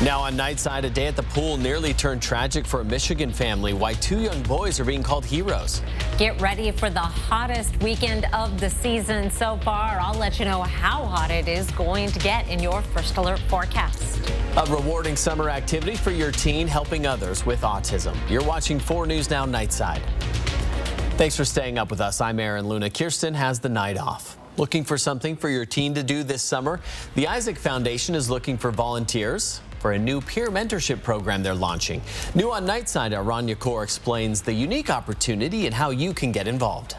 Now on Nightside, a day at the pool nearly turned tragic for a Michigan family. Why two young boys are being called heroes. Get ready for the hottest weekend of the season so far. I'll let you know how hot it is going to get in your First Alert forecast. A rewarding summer activity for your teen, helping others with autism. You're watching 4 News Now Nightside. Thanks for staying up with us. I'm Aaron Luna. Kirsten has the night off. Looking for something for your teen to do this summer? The Isaac Foundation is looking for volunteers for a new peer mentorship program they're launching. New on Nightside, Aranya Kaur explains the unique opportunity and how you can get involved.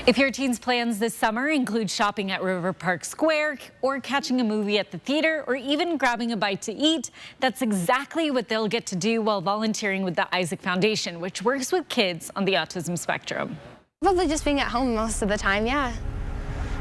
If your teen's plans this summer include shopping at River Park Square or catching a movie at the theater or even grabbing a bite to eat, that's exactly what they'll get to do while volunteering with the Isaac Foundation, which works with kids on the autism spectrum. Probably just being at home most of the time, yeah,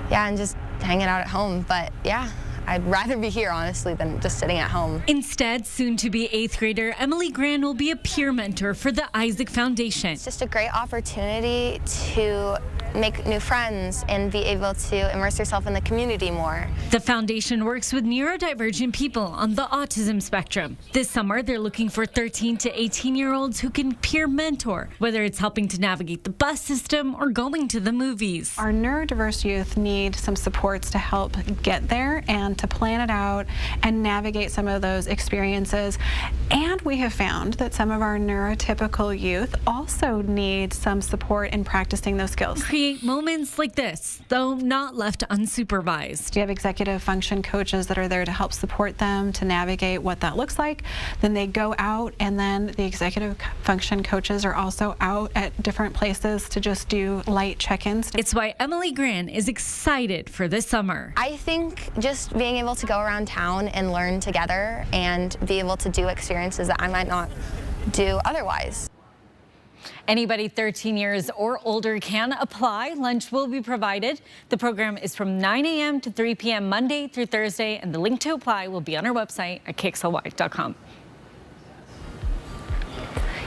and just hanging out at home, but yeah. I'd rather be here, honestly, than just sitting at home. Instead, soon-to-be 8th grader Emily Gran will be a peer mentor for the Isaac Foundation. It's just a great opportunity to make new friends and be able to immerse yourself in the community more. The foundation works with neurodivergent people on the autism spectrum. This summer, they're looking for 13 to 18-year-olds who can peer mentor, whether it's helping to navigate the bus system or going to the movies. Our neurodiverse youth need some supports to help get there and to plan it out and navigate some of those experiences. And we have found that some of our neurotypical youth also need some support in practicing those skills. Create moments like this, though not left unsupervised. We have executive function coaches that are there to help support them to navigate what that looks like. Then they go out, and then the executive function coaches are also out at different places to just do light check-ins. It's why Emily Gran is excited for this summer. I think just being able to go around town and learn together and be able to do experiences that I might not do otherwise. Anybody 13 years or older can apply. Lunch will be provided. The program is from 9 a.m. to 3 p.m. Monday through Thursday, and the link to apply will be on our website at kxly.com.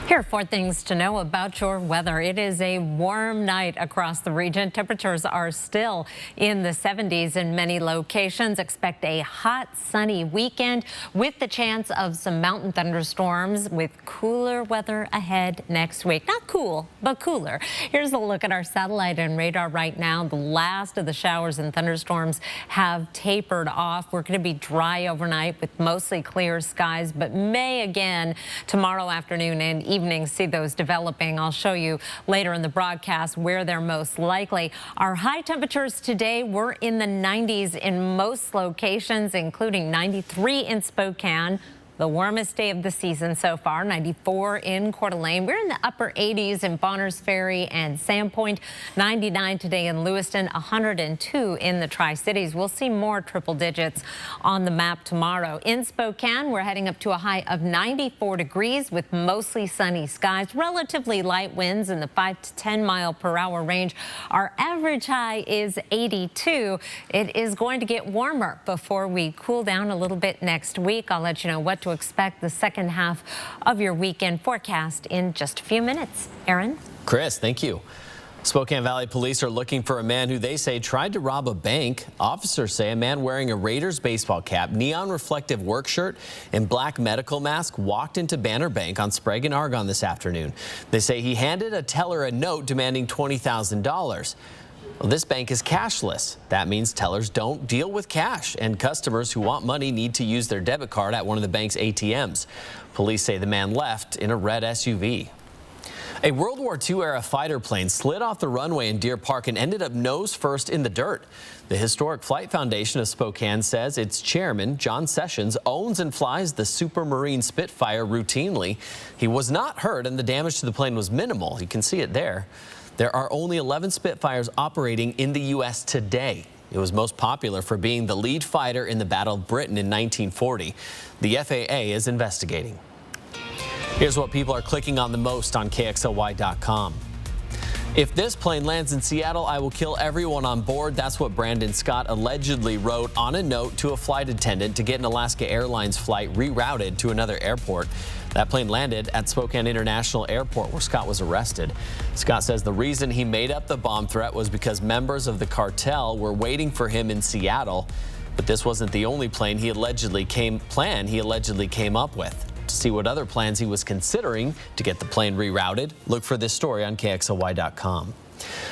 Here are 4 things to know about your weather. It is a warm night across the region. Temperatures are still in the 70s in many locations. Expect a hot, sunny weekend with the chance of some mountain thunderstorms with cooler weather ahead next week. Not cool, but cooler. Here's a look at our satellite and radar right now. The last of the showers and thunderstorms have tapered off. We're going to be dry overnight with mostly clear skies, but may again tomorrow afternoon and evening see those developing. I'll show you later in the broadcast where they're most likely. Our high temperatures today were in the 90s in most locations, including 93 in Spokane. The warmest day of the season so far, 94 in Coeur d'Alene. We're in the upper 80s in Bonners Ferry and Sandpoint, 99 today in Lewiston, 102 in the Tri-Cities. We'll see more triple digits on the map tomorrow. In Spokane, we're heading up to a high of 94 degrees with mostly sunny skies, relatively light winds in the 5 to 10 mile per hour range. Our average high is 82. It is going to get warmer before we cool down a little bit next week. I'll let you know what to expect the second half of your weekend forecast in just a few minutes. Aaron? Chris, thank you. Spokane Valley police are looking for a man who they say tried to rob a bank. Officers say a man wearing a Raiders baseball cap, neon reflective work shirt, and black medical mask walked into Banner Bank on Sprague and Argonne this afternoon. They say he handed a teller a note demanding $20,000. Well, this bank is cashless. That means tellers don't deal with cash, and customers who want money need to use their debit card at one of the bank's ATMs. Police say the man left in a red SUV. A World War II-era fighter plane slid off the runway in Deer Park and ended up nose first in the dirt. The Historic Flight Foundation of Spokane says its chairman, John Sessions, owns and flies the Supermarine Spitfire routinely. He was not hurt, and the damage to the plane was minimal. You can see it there. There are only 11 Spitfires operating in the U.S. today. It was most popular for being the lead fighter in the Battle of Britain in 1940. The FAA is investigating. Here's what people are clicking on the most on KXLY.com. If this plane lands in Seattle, I will kill everyone on board. That's what Brandon Scott allegedly wrote on a note to a flight attendant to get an Alaska Airlines flight rerouted to another airport. That plane landed at Spokane International Airport, where Scott was arrested. Scott says the reason he made up the bomb threat was because members of the cartel were waiting for him in Seattle. But this wasn't the only plan he allegedly came up with. To see what other plans he was considering to get the plane rerouted, look for this story on KXLY.com.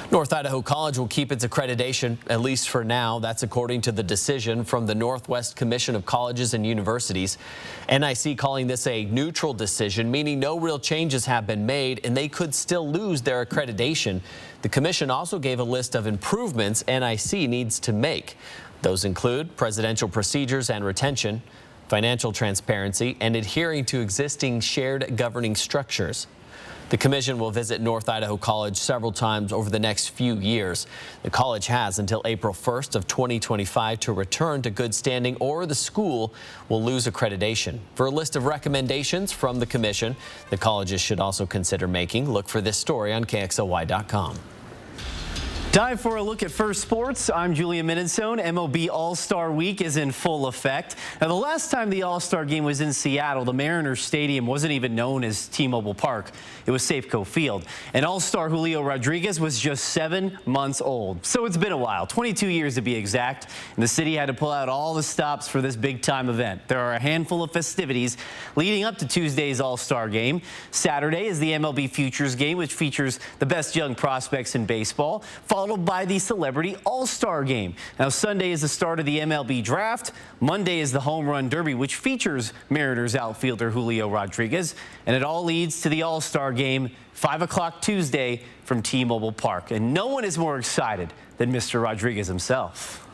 North Idaho College will keep its accreditation, at least for now. That's according to the decision from the Northwest Commission of Colleges and Universities. NIC calling this a neutral decision, meaning no real changes have been made and they could still lose their accreditation. The commission also gave a list of improvements NIC needs to make. Those include presidential procedures and retention, financial transparency, and adhering to existing shared governing structures. The commission will visit North Idaho College several times over the next few years. The college has until April 1st of 2025 to return to good standing, or the school will lose accreditation. For a list of recommendations from the commission the colleges should also consider making, look for this story on KXLY.com. Time for a look at First Sports. I'm Julian Minnesone. MLB All-Star Week is in full effect. Now, the last time the All-Star game was in Seattle, the Mariners Stadium wasn't even known as T-Mobile Park. It was Safeco Field. And All-Star Julio Rodriguez was just 7 months old. So it's been a while, 22 years to be exact. And the city had to pull out all the stops for this big-time event. There are a handful of festivities leading up to Tuesday's All-Star game. Saturday is the MLB Futures game, which features the best young prospects in baseball, followed by the Celebrity All-Star Game. Now, Sunday is the start of the MLB Draft. Monday is the Home Run Derby, which features Mariners outfielder Julio Rodriguez. And it all leads to the All-Star Game, 5 o'clock Tuesday from T-Mobile Park. And no one is more excited than Mr. Rodriguez himself.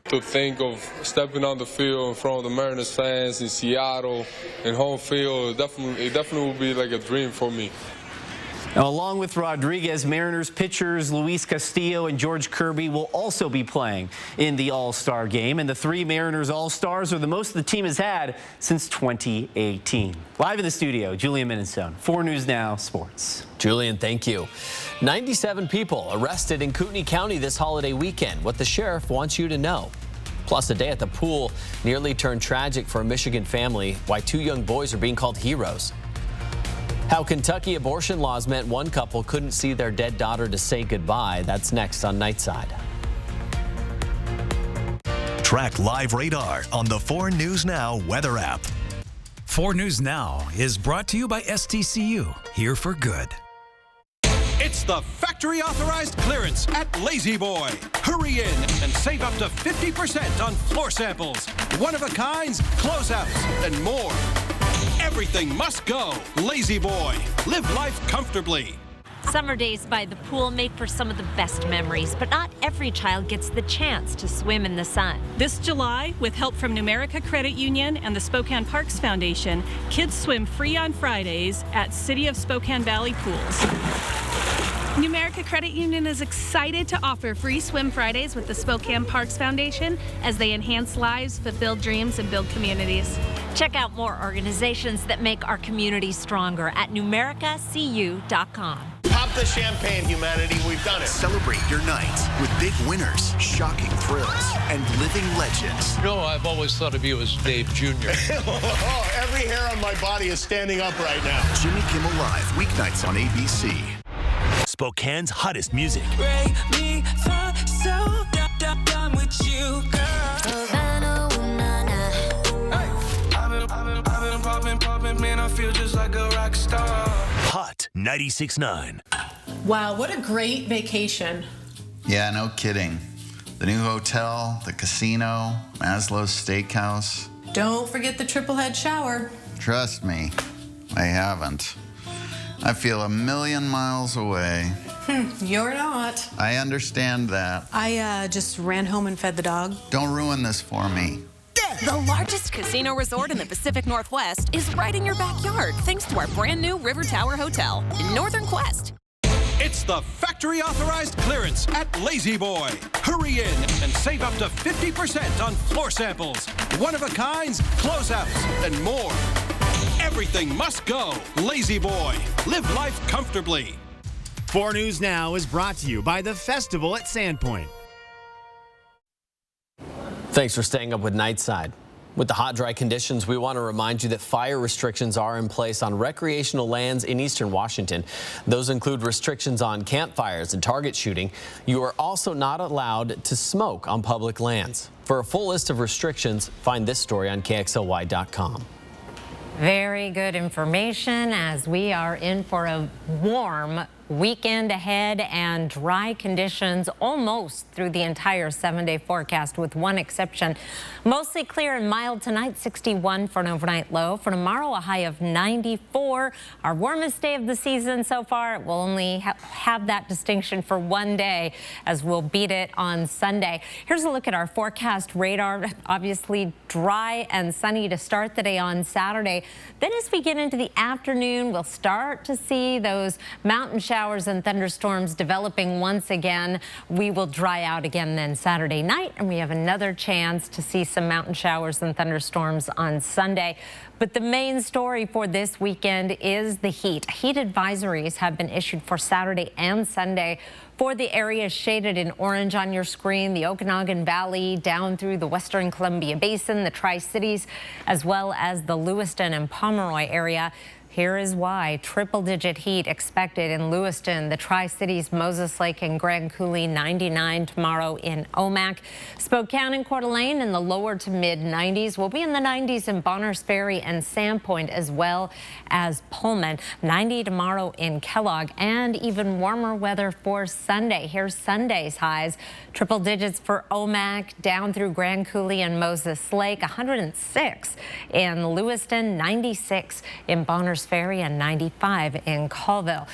To think of stepping on the field in front of the Mariners fans in Seattle, in home field, it definitely will be like a dream for me. Now, along with Rodriguez, Mariners pitchers Luis Castillo and George Kirby will also be playing in the All-Star game. And the 3 Mariners All-Stars are the most the team has had since 2018. Live in the studio, Julian Minnesone, 4 News Now Sports. Julian, thank you. 97 people arrested in Kootenai County this holiday weekend. What the sheriff wants you to know. Plus, a day at the pool nearly turned tragic for a Michigan family. Why 2 young boys are being called heroes. How Kentucky abortion laws meant one couple couldn't see their dead daughter to say goodbye. That's next on Nightside. Track live radar on the 4 News Now weather app. 4 News Now is brought to you by STCU, here for good. It's the factory authorized clearance at Lazy Boy. Hurry in and save up to 50% on floor samples, one-of-a-kinds, closeouts, and more. Everything must go. Lazy Boy. Live life comfortably. Summer days by the pool make for some of the best memories, but not every child gets the chance to swim in the sun. This July, with help from Numerica Credit Union and the Spokane Parks Foundation, kids swim free on Fridays at City of Spokane Valley pools. Numerica Credit Union is excited to offer free swim Fridays with the Spokane Parks Foundation as they enhance lives, fulfill dreams, and build communities. Check out more organizations that make our community stronger at numericacu.com. Pop the champagne, humanity. We've done it. Celebrate your night with big winners, shocking thrills, and living legends. You know, I've always thought of you as Dave Jr. Every hair on my body is standing up right now. Jimmy Kimmel Live, weeknights on ABC. Spokane's hottest music. Break me from so done with you, girl. I've been popping, man, I feel just like a rock star. Hot 96.9. Wow, what a great vacation. Yeah, no kidding. The new hotel, the casino, Maslow's Steakhouse. Don't forget the triple head shower. Trust me, I haven't. I feel a million miles away. You're not. I understand that. I just ran home and fed the dog. Don't ruin this for me. The largest casino resort in the Pacific Northwest is right in your backyard, thanks to our brand new River Tower Hotel in Northern Quest. It's the factory authorized clearance at Lazy Boy. Hurry in and save up to 50% on floor samples, one-of-a-kinds, closeouts, and more. Everything must go. Lazy Boy. Live life comfortably. 4 News Now is brought to you by the Festival at Sandpoint. Thanks for staying up with Nightside. With the hot, dry conditions, we want to remind you that fire restrictions are in place on recreational lands in eastern Washington. Those include restrictions on campfires and target shooting. You are also not allowed to smoke on public lands. For a full list of restrictions, find this story on KXLY.com. Very good information as we are in for a warm weekend ahead and dry conditions almost through the entire 7-day forecast with one exception. Mostly clear and mild tonight, 61 for an overnight low. For tomorrow, a high of 94. Our warmest day of the season so far. We'll only have that distinction for one day as we'll beat it on Sunday. Here's a look at our forecast radar. Obviously dry and sunny to start the day on Saturday. Then as we get into the afternoon, we'll start to see those mountain showers and thunderstorms developing once again. We will dry out again then Saturday night, and we have another chance to see some mountain showers and thunderstorms on Sunday. But the main story for this weekend is the heat. Heat advisories have been issued for Saturday and Sunday for the areas shaded in orange on your screen, the Okanagan Valley down through the Western Columbia Basin, the Tri-Cities, as well as the Lewiston and Pomeroy area. Here is why. Triple-digit heat expected in Lewiston, the Tri-Cities, Moses Lake, and Grand Coulee. 99 tomorrow in Omak. Spokane and Coeur d'Alene in the lower to mid-90s. We'll be in the 90s in Bonners Ferry and Sandpoint, as well as Pullman. 90 tomorrow in Kellogg, and even warmer weather for Sunday. Here's Sunday's highs. Triple digits for Omak, down through Grand Coulee and Moses Lake. 106 in Lewiston, 96 in Bonners Ferry, and 95 in Colville.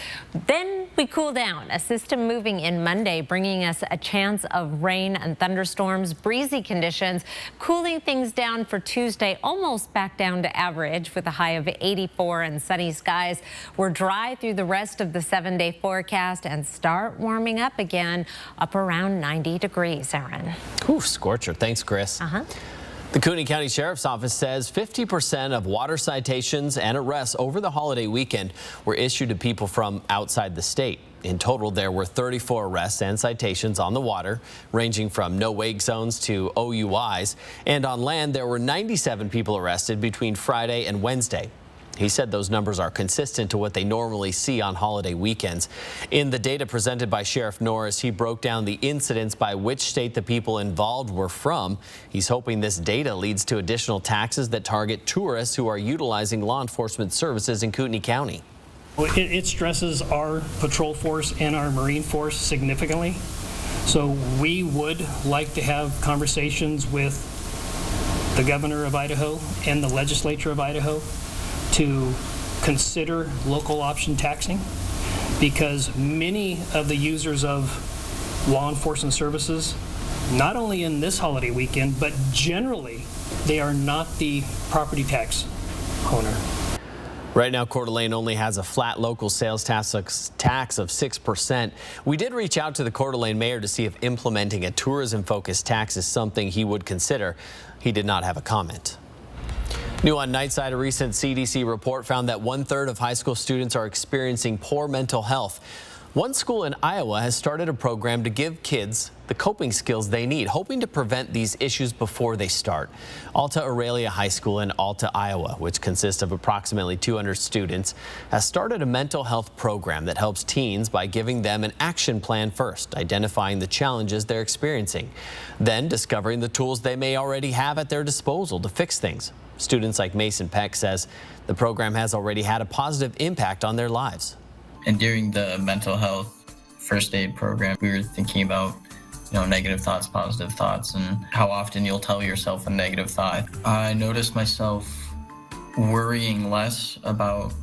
Then we cool down. A system moving in Monday, bringing us a chance of rain and thunderstorms, breezy conditions, cooling things down for Tuesday, almost back down to average with a high of 84 and sunny skies. We're dry through the rest of the 7-day forecast and start warming up again, up around 90 degrees, Aaron. Ooh, scorcher. Thanks, Chris. The Cooney County Sheriff's Office says 50% of water citations and arrests over the holiday weekend were issued to people from outside the state. In total, there were 34 arrests and citations on the water, ranging from no wake zones to OUIs. And on land, there were 97 people arrested between Friday and Wednesday. He said those numbers are consistent to what they normally see on holiday weekends. In the data presented by Sheriff Norris, he broke down the incidents by which state the people involved were from. He's hoping this data leads to additional taxes that target tourists who are utilizing law enforcement services in Kootenai County. It stresses our patrol force and our Marine force significantly. So we would like to have conversations with the governor of Idaho and the legislature of Idaho to consider local option taxing, because many of the users of law enforcement services, not only in this holiday weekend, but generally, they are not the property tax owner. Right now, Coeur d'Alene only has a flat local sales tax of 6%. We did reach out to the Coeur d'Alene mayor to see if implementing a tourism-focused tax is something he would consider. He did not have a comment. New on Nightside, a recent CDC report found that 1/3 of high school students are experiencing poor mental health. One school in Iowa has started a program to give kids the coping skills they need, hoping to prevent these issues before they start. Alta Aurelia High School in Alta, Iowa, which consists of approximately 200 students, has started a mental health program that helps teens by giving them an action plan first, identifying the challenges they're experiencing, then discovering the tools they may already have at their disposal to fix things. Students like Mason Peck says the program has already had a positive impact on their lives. And during the mental health first aid program, we were thinking about, negative thoughts, positive thoughts, and how often you'll tell yourself a negative thought. I noticed myself worrying less about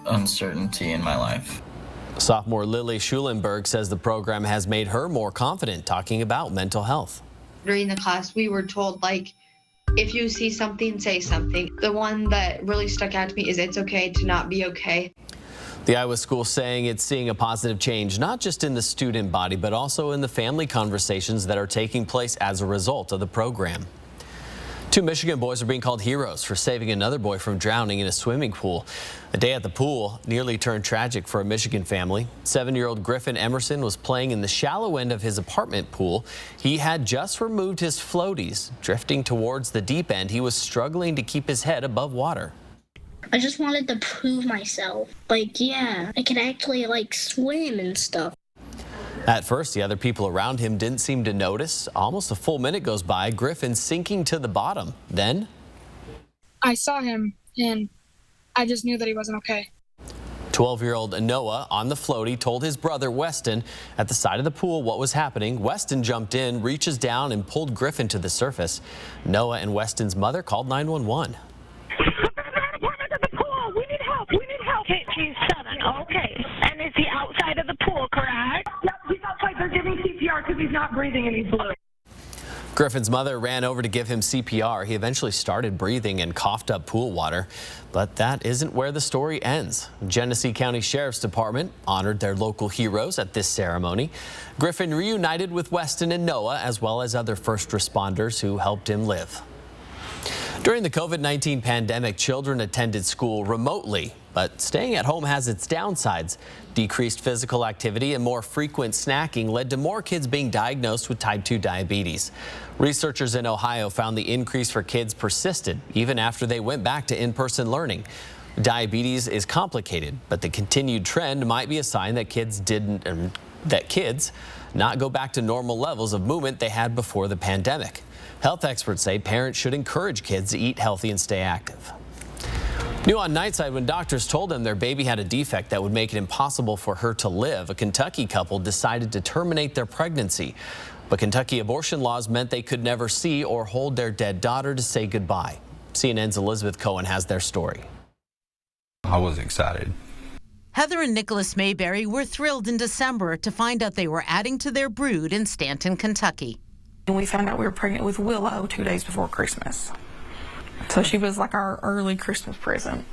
uncertainty in my life. Sophomore Lily Schulenberg says the program has made her more confident talking about mental health. During the class, we were told, if you see something, say something. The one that really stuck out to me is it's okay to not be okay. The Iowa school saying it's seeing a positive change, not just in the student body, but also in the family conversations that are taking place as a result of the program. Two Michigan boys are being called heroes for saving another boy from drowning in a swimming pool. A day at the pool nearly turned tragic for a Michigan family. 7-year-old Griffin Emerson was playing in the shallow end of his apartment pool. He had just removed his floaties. Drifting towards the deep end, he was struggling to keep his head above water. I just wanted to prove myself. Yeah, I can actually swim and stuff. At first, the other people around him didn't seem to notice. Almost a full minute goes by, Griffin sinking to the bottom. Then I saw him, and I just knew that he wasn't okay. 12-year-old Noah on the floaty told his brother Weston at the side of the pool what was happening. Weston jumped in, reaches down, and pulled Griffin to the surface. Noah and Weston's mother called 911. He's 7, okay. And is he outside of the pool, correct? Yep, he's outside. They're giving CPR because he's not breathing and he's blue. Griffin's mother ran over to give him CPR. He eventually started breathing and coughed up pool water. But that isn't where the story ends. Genesee County Sheriff's Department honored their local heroes at this ceremony. Griffin reunited with Weston and Noah, as well as other first responders who helped him live. During the COVID-19 pandemic, children attended school remotely, but staying at home has its downsides. Decreased physical activity and more frequent snacking led to more kids being diagnosed with type 2 diabetes. Researchers in Ohio found the increase for kids persisted even after they went back to in-person learning. Diabetes is complicated, but the continued trend might be a sign that kids not go back to normal levels of movement they had before the pandemic. Health experts say parents should encourage kids to eat healthy and stay active. New on Nightside, when doctors told them their baby had a defect that would make it impossible for her to live, a Kentucky couple decided to terminate their pregnancy. But Kentucky abortion laws meant they could never see or hold their dead daughter to say goodbye. CNN's Elizabeth Cohen has their story. I was excited. Heather and Nicholas Mayberry were thrilled in December to find out they were adding to their brood in Stanton, Kentucky. And we found out we were pregnant with Willow 2 days before Christmas. So she was like our early Christmas present.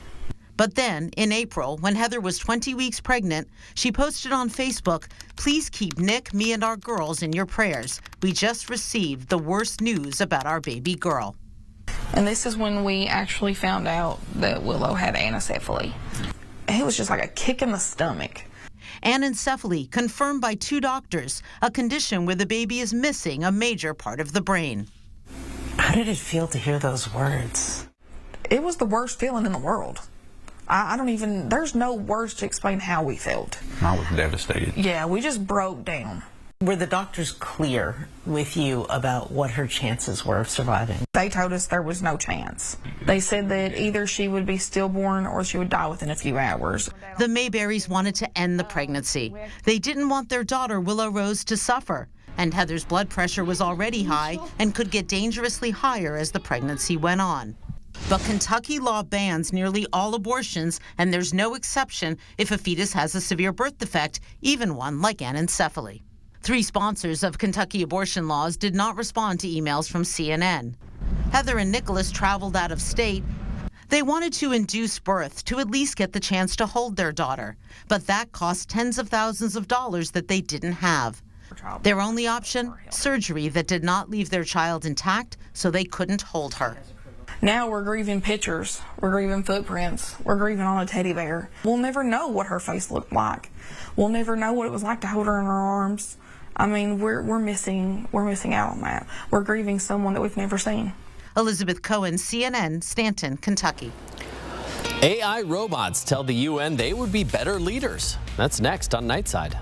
But then, in April, when Heather was 20 weeks pregnant, she posted on Facebook, "Please keep Nick, me, and our girls in your prayers. We just received the worst news about our baby girl." And this is when we actually found out that Willow had anencephaly. It was just like a kick in the stomach. Anencephaly, confirmed by 2 doctors, a condition where the baby is missing a major part of the brain. How did it feel to hear those words? It was the worst feeling in the world. There's no words to explain how we felt. I was devastated. Yeah, we just broke down. Were the doctors clear with you about what her chances were of surviving? They told us there was no chance. They said that either she would be stillborn or she would die within a few hours. The Mayberrys wanted to end the pregnancy. They didn't want their daughter, Willow Rose, to suffer. And Heather's blood pressure was already high and could get dangerously higher as the pregnancy went on. But Kentucky law bans nearly all abortions, and there's no exception if a fetus has a severe birth defect, even one like anencephaly. 3 sponsors of Kentucky abortion laws did not respond to emails from CNN. Heather and Nicholas traveled out of state. They wanted to induce birth to at least get the chance to hold their daughter, but that cost tens of thousands of dollars that they didn't have. Their only option, surgery that did not leave their child intact, so they couldn't hold her. Now we're grieving pictures, we're grieving footprints, we're grieving on a teddy bear. We'll never know what her face looked like. We'll never know what it was like to hold her in our arms. I mean, we're missing out on that. We're grieving someone that we've never seen. Elizabeth Cohen, CNN, Stanton, Kentucky. AI robots tell the UN they would be better leaders. That's next on Nightside.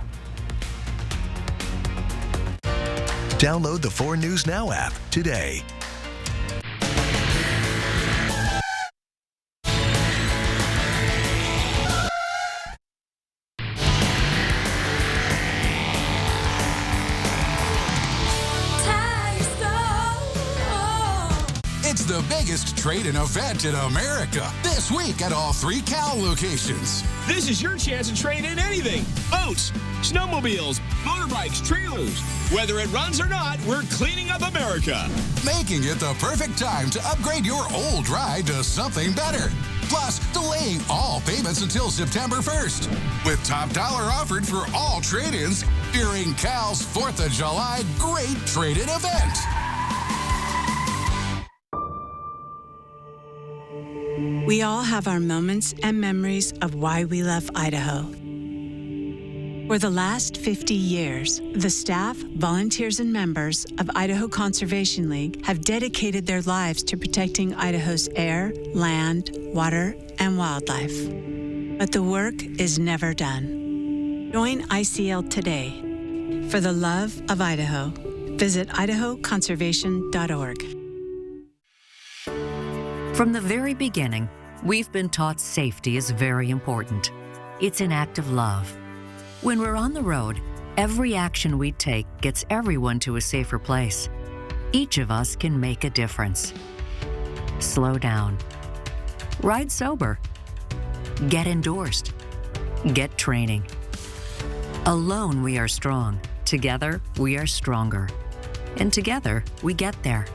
Download the 4 News Now app today. It's the biggest trade-in event in America this week at all 3 Cal locations. This is your chance to trade in anything. Boats, snowmobiles, motorbikes, trailers. Whether it runs or not, we're cleaning up America. Making it the perfect time to upgrade your old ride to something better. Plus, delaying all payments until September 1st. With top dollar offered for all trade-ins during Cal's 4th of July Great Trade-In event. We all have our moments and memories of why we love Idaho. For the last 50 years, the staff, volunteers, and members of Idaho Conservation League have dedicated their lives to protecting Idaho's air, land, water, and wildlife. But the work is never done. Join ICL today. For the love of Idaho, visit idahoconservation.org. From the very beginning, we've been taught safety is very important. It's an act of love. When we're on the road, every action we take gets everyone to a safer place. Each of us can make a difference. Slow down. Ride sober. Get endorsed. Get training. Alone we are strong. Together we are stronger. And together we get there.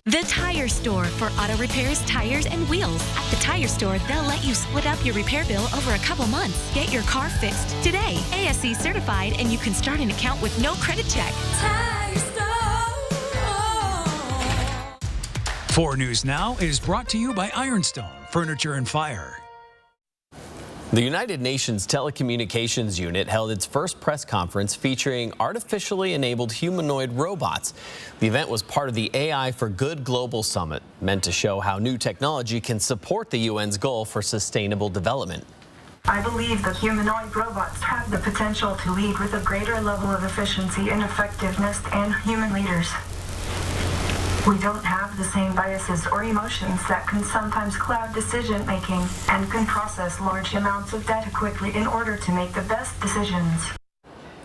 The Tire Store for auto repairs, tires, and wheels. At the Tire Store, they'll let you split up your repair bill over a couple months. Get your car fixed today. ASC certified, and you can start an account with no credit check. Tire Store. 4 News Now is brought to you by Ironstone Furniture and Fire. The United Nations Telecommunications Unit held its first press conference featuring artificially enabled humanoid robots. The event was part of the AI for Good Global Summit, meant to show how new technology can support the UN's goal for sustainable development. I believe that humanoid robots have the potential to lead with a greater level of efficiency and effectiveness than human leaders. We don't have the same biases or emotions that can sometimes cloud decision-making and can process large amounts of data quickly in order to make the best decisions.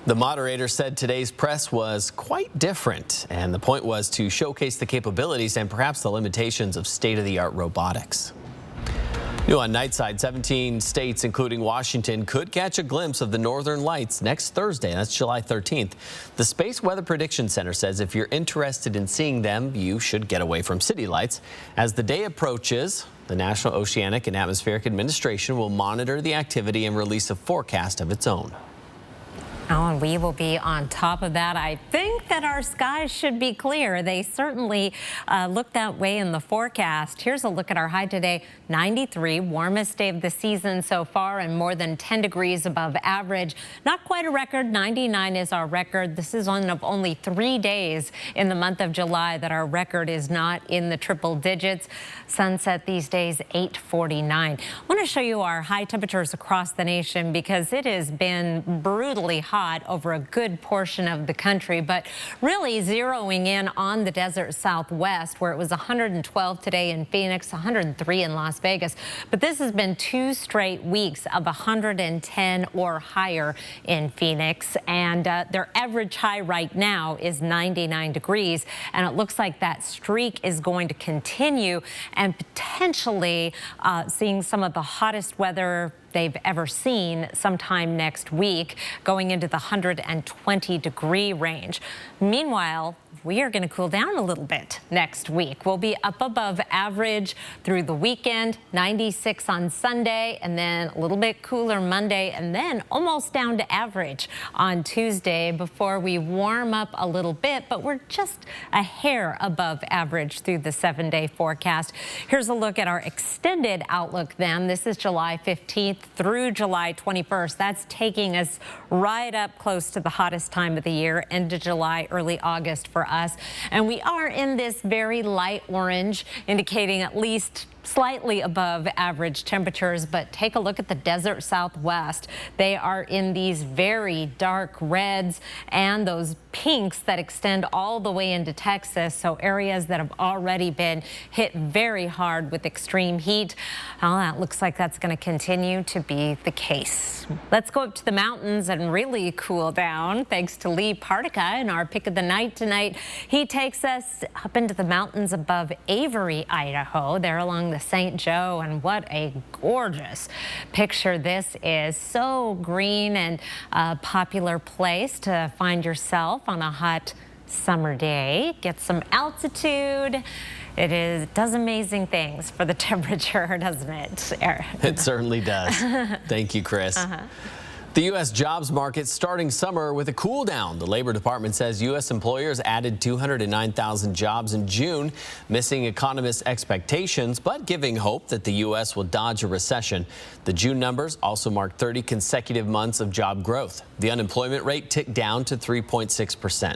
The moderator said today's press was quite different, and the point was to showcase the capabilities and perhaps the limitations of state-of-the-art robotics. New on Nightside, 17 states, including Washington, could catch a glimpse of the northern lights next Thursday. That's July 13th. The Space Weather Prediction Center says if you're interested in seeing them, you should get away from city lights. As the day approaches, the National Oceanic and Atmospheric Administration will monitor the activity and release a forecast of its own. Oh, and we will be on top of that. I think that our skies should be clear. They certainly look that way in the forecast. Here's a look at our high today, 93, warmest day of the season so far and more than 10 degrees above average. Not quite a record. 99 is our record. This is one of only 3 days in the month of July that our record is not in the triple digits. Sunset these days, 8:49. I want to show you our high temperatures across the nation because it has been brutally hot over a good portion of the country, but really zeroing in on the desert Southwest, where it was 112 today in Phoenix, 103 in Las Vegas. But this has been 2 straight weeks of 110 or higher in Phoenix, and their average high right now is 99 degrees, and it looks like that streak is going to continue and potentially seeing some of the hottest weather they've ever seen sometime next week, going into the 120-degree range. Meanwhile, we are going to cool down a little bit next week. We'll be up above average through the weekend, 96 on Sunday, and then a little bit cooler Monday, and then almost down to average on Tuesday before we warm up a little bit, but we're just a hair above average through the 7-day forecast. Here's a look at our extended outlook then. This is July 15th through July 21st. That's taking us right up close to the hottest time of the year, into July, early August for us. And we are in this very light orange, indicating at least slightly above average temperatures, but take a look at the desert Southwest. They are in these very dark reds and those pinks that extend all the way into Texas, so areas that have already been hit very hard with extreme heat. Well, that looks like that's going to continue to be the case. Let's go up to the mountains and really cool down, thanks to Lee Partica in our pick of the night tonight. He takes us up into the mountains above Avery, Idaho. They're along the St. Joe, and what a gorgeous picture this is. So green and a popular place to find yourself on a hot summer day. Get some altitude. It does amazing things for the temperature, doesn't it? It certainly does. Thank you, Chris. The U.S. jobs market starting summer with a cool down. The Labor Department says U.S. employers added 209,000 jobs in June, missing economists' expectations, but giving hope that the U.S. will dodge a recession. The June numbers also marked 30 consecutive months of job growth. The unemployment rate ticked down to 3.6%.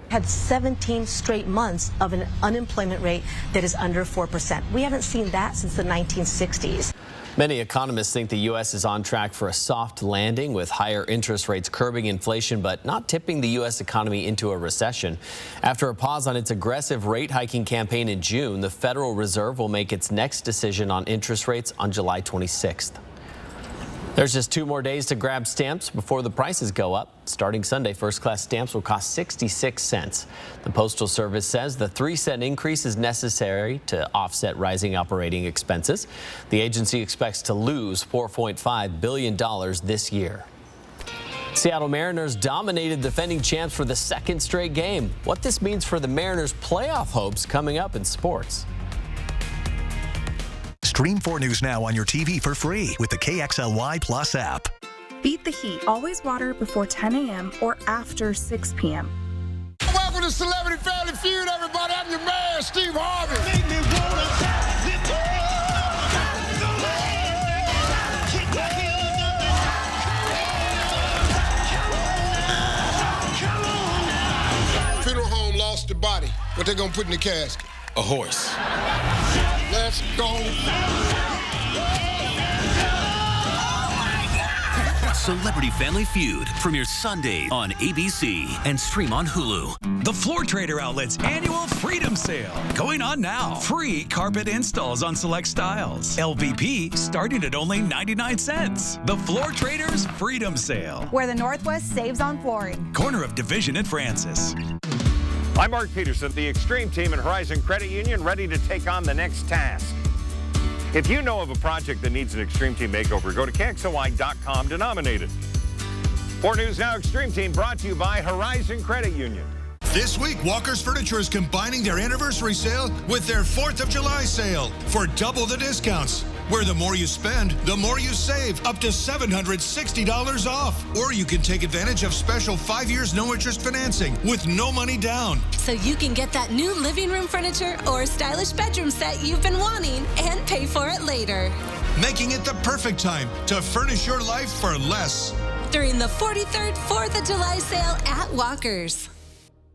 Had 17 straight months of an unemployment rate that is under 4%. We haven't seen that since the 1960s. Many economists think the U.S. is on track for a soft landing, with higher interest rates curbing inflation but not tipping the U.S. economy into a recession. After a pause on its aggressive rate hiking campaign in June, the Federal Reserve will make its next decision on interest rates on July 26th. There's just 2 more days to grab stamps before the prices go up. Starting Sunday, first-class stamps will cost 66 cents. The Postal Service says the 3-cent increase is necessary to offset rising operating expenses. The agency expects to lose $4.5 billion this year. Seattle Mariners dominated defending champs for the 2nd straight game. What this means for the Mariners' playoff hopes coming up in sports. Stream 4 News Now on your TV for free with the KXLY Plus app. Beat the heat. Always water before 10 a.m. or after 6 p.m. Welcome to Celebrity Family Feud, everybody. I'm your man, Steve Harvey. Funeral home lost the body. What they gonna put in the casket? A horse. Let's go. Celebrity Family Feud premieres Sunday on ABC and stream on Hulu. The Floor Trader Outlet's annual Freedom Sale going on now. Free carpet installs on select styles. LVP starting at only 99 cents. The Floor Traders Freedom Sale. Where the Northwest saves on flooring. Corner of Division and Francis. I'm Mark Peterson, the Extreme Team and Horizon Credit Union, ready to take on the next task. If you know of a project that needs an Extreme Team makeover, go to KXLY.com to nominate it. 4 News Now Extreme Team brought to you by Horizon Credit Union. This week, Walker's Furniture is combining their anniversary sale with their 4th of July sale for double the discounts. Where the more you spend, the more you save, up to $760 off. Or you can take advantage of special 5 years no interest financing with no money down. So you can get that new living room furniture or stylish bedroom set you've been wanting and pay for it later. Making it the perfect time to furnish your life for less. During the 43rd 4th of July sale at Walker's.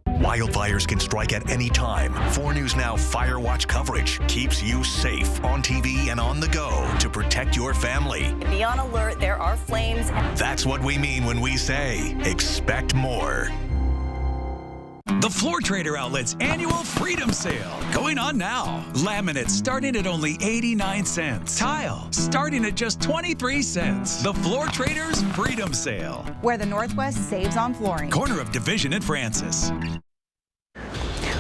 Wildfires can strike at any time. 4 News Now Fire Watch coverage keeps you safe on TV and on the go to protect your family. Be on alert, there are flames. That's what we mean when we say expect more. The Floor Trader Outlet's annual Freedom Sale going on now. Laminate starting at only 89 cents. Tile starting at just 23 cents. The Floor Traders Freedom Sale. Where the Northwest saves on flooring. Corner of Division and Francis.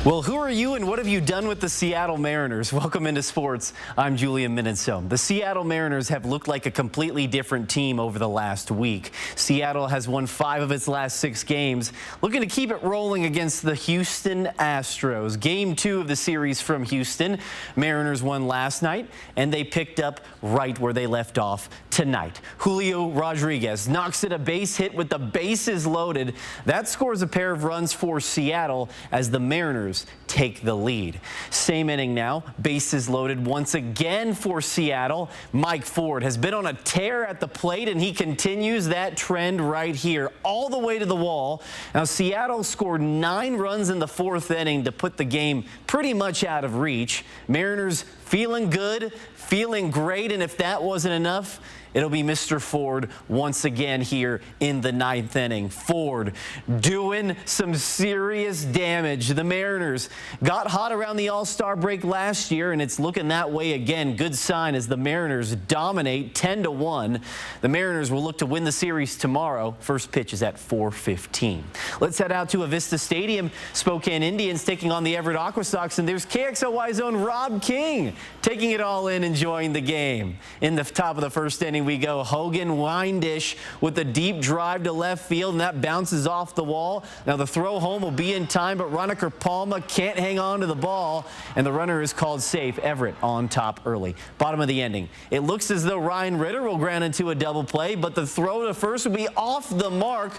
Well, who are you and what have you done with the Seattle Mariners? Welcome into sports. I'm Julian Minnesome. The Seattle Mariners have looked like a completely different team over the last week. Seattle has won 5 of its last 6 games, looking to keep it rolling against the Houston Astros. Game 2 of the series from Houston. Mariners won last night, and they picked up right where they left off tonight. Julio Rodriguez knocks it a base hit with the bases loaded. That scores a pair of runs for Seattle as the Mariners take the lead. Same inning now, bases loaded once again for Seattle. Mike Ford has been on a tear at the plate, and he continues that trend right here all the way to the wall. Now, Seattle scored 9 runs in the 4th inning to put the game pretty much out of reach. Mariners feeling good, feeling great, and if that wasn't enough, it'll be Mr. Ford once again here in the 9th inning. Ford doing some serious damage. The Mariners got hot around the All-Star break last year, and it's looking that way again. Good sign as the Mariners dominate 10-1. The Mariners will look to win the series tomorrow. First pitch is at 4:15. Let's head out to Avista Stadium. Spokane Indians taking on the Everett Aquasox, and there's KXLY's own Rob King taking it all in, enjoying the game. In the top of the 1st inning, we go. Hogan Windish with a deep drive to left field, and that bounces off the wall. Now the throw home will be in time, but Roniker Palmer Alma can't hang on to the ball, and the runner is called safe. Everett on top early. Bottom of the inning. It looks as though Ryan Ritter will ground into a double play, but the throw to first will be off the mark,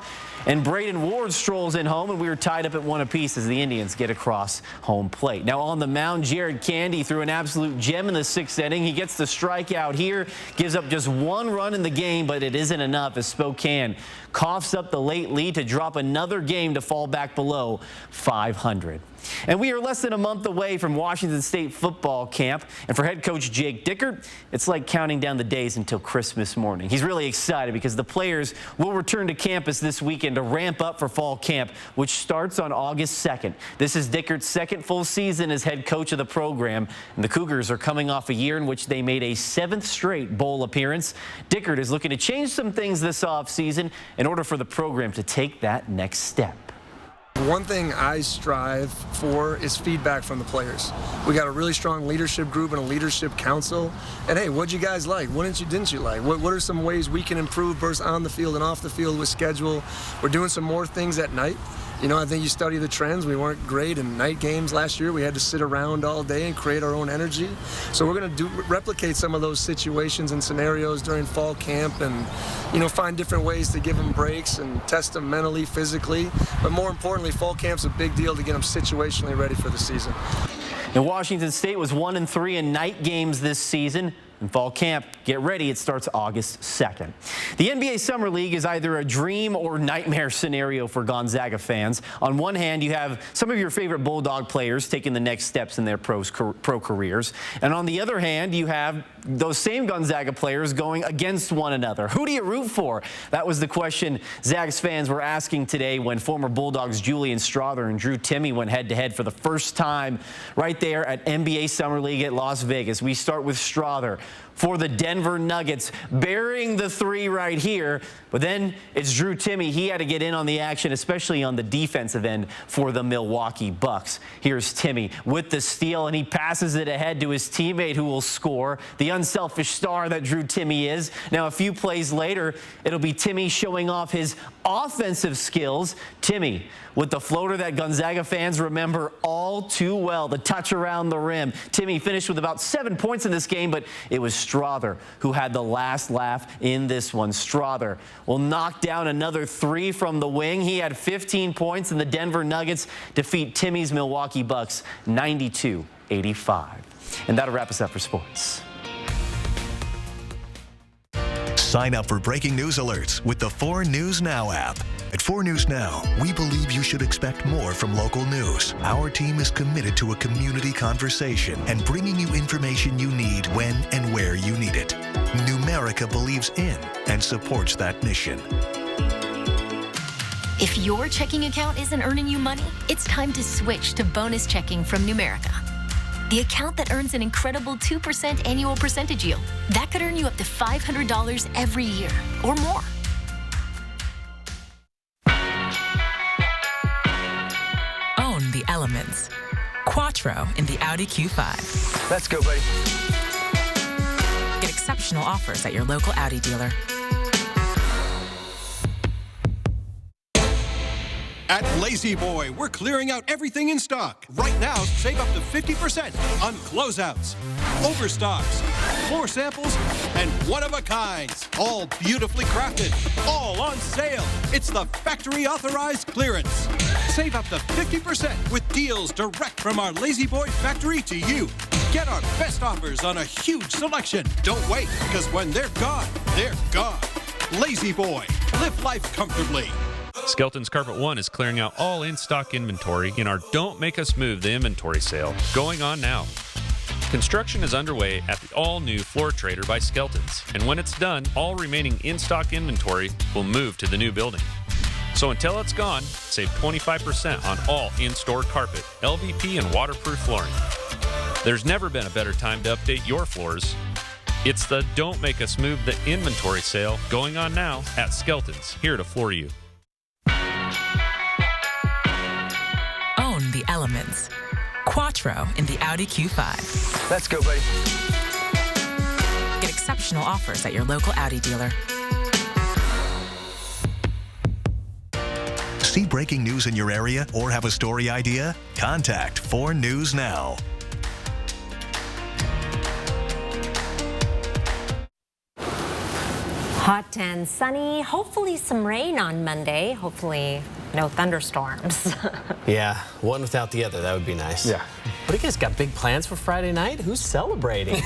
and Braden Ward strolls in home, and we are tied up at 1 apiece as the Indians get across home plate. Now on the mound, Jared Candy threw an absolute gem in the 6th inning. He gets the strikeout here, gives up just 1 run in the game, but it isn't enough as Spokane coughs up the late lead to drop another game to fall back below 500. And we are less than a month away from Washington State football camp. And for head coach Jake Dickert, it's like counting down the days until Christmas morning. He's really excited because the players will return to campus this weekend to ramp up for fall camp, which starts on August 2nd. This is Dickert's 2nd full season as head coach of the program. And the Cougars are coming off a year in which they made a 7th straight bowl appearance. Dickert is looking to change some things this offseason in order for the program to take that next step. One thing I strive for is feedback from the players. We got a really strong leadership group and a leadership council. And hey, what'd you guys like? What didn't you like? What are some ways we can improve both on the field and off the field with schedule? We're doing some more things at night. You know, I think you study the trends. We weren't great in night games last year. We had to sit around all day and create our own energy. So we're going to replicate some of those situations and scenarios during fall camp and, you know, find different ways to give them breaks and test them mentally, physically. But more importantly, fall camp's a big deal to get them situationally ready for the season. And Washington State was 1-3 in night games this season. In fall camp, get ready, it starts August 2nd. The NBA Summer League is either a dream or nightmare scenario for Gonzaga fans. On one hand, you have some of your favorite Bulldog players taking the next steps in their pro careers. And on the other hand, you have those same Gonzaga players going against one another. Who do you root for? That was the question Zags fans were asking today when former Bulldogs Julian Strother and Drew Timme went head-to-head for the first time right there at NBA Summer League at Las Vegas. We start with Strother for the Denver Nuggets, burying the 3 right here. But then it's Drew Timme. He had to get in on the action, especially on the defensive end for the Milwaukee Bucks. Here's Timme with the steal, and he passes it ahead to his teammate who will score, the unselfish star that Drew Timme is. Now, a few plays later, it'll be Timme showing off his offensive skills. Timme with the floater that Gonzaga fans remember all too well, the touch around the rim. Timme finished with about 7 points in this game, but it was Strother who had the last laugh in this one. Strother will knock down another 3 from the wing. He had 15 points, and the Denver Nuggets defeat Timme's Milwaukee Bucks 92-85. And that'll wrap us up for sports. Sign up for breaking news alerts with the 4 News Now app. At 4 News Now, we believe you should expect more from local news. Our team is committed to a community conversation and bringing you information you need when and where you need it. Numerica believes in and supports that mission. If your checking account isn't earning you money, it's time to switch to bonus checking from Numerica. The account that earns an incredible 2% annual percentage yield. That could earn you up to $500 every year or more. Own the elements. Quattro in the Audi Q5. Let's go, buddy. Get exceptional offers at your local Audi dealer. At Lazy Boy, we're clearing out everything in stock. Right now, save up to 50% on closeouts, overstocks, floor samples, and one-of-a-kinds. All beautifully crafted, all on sale. It's the factory-authorized clearance. Save up to 50% with deals direct from our Lazy Boy factory to you. Get our best offers on a huge selection. Don't wait, because when they're gone, they're gone. Lazy Boy, live life comfortably. Skelton's Carpet One is clearing out all in-stock inventory in our Don't Make Us Move the Inventory sale, going on now. Construction is underway at the all-new Floor Trader by Skelton's, and when it's done, all remaining in-stock inventory will move to the new building. So until it's gone, save 25% on all in-store carpet, LVP, and waterproof flooring. There's never been a better time to update your floors. It's the Don't Make Us Move the Inventory sale going on now at Skelton's, here to floor you. Own the elements. Quattro in the Audi Q5. Let's go, buddy. Get exceptional offers at your local Audi dealer. See breaking news in your area or have a story idea? Contact 4 News Now. Hot and sunny, hopefully some rain on Monday, hopefully no thunderstorms. Yeah, one without the other, that would be nice. Yeah. What do you guys got, big plans for Friday night? Who's celebrating?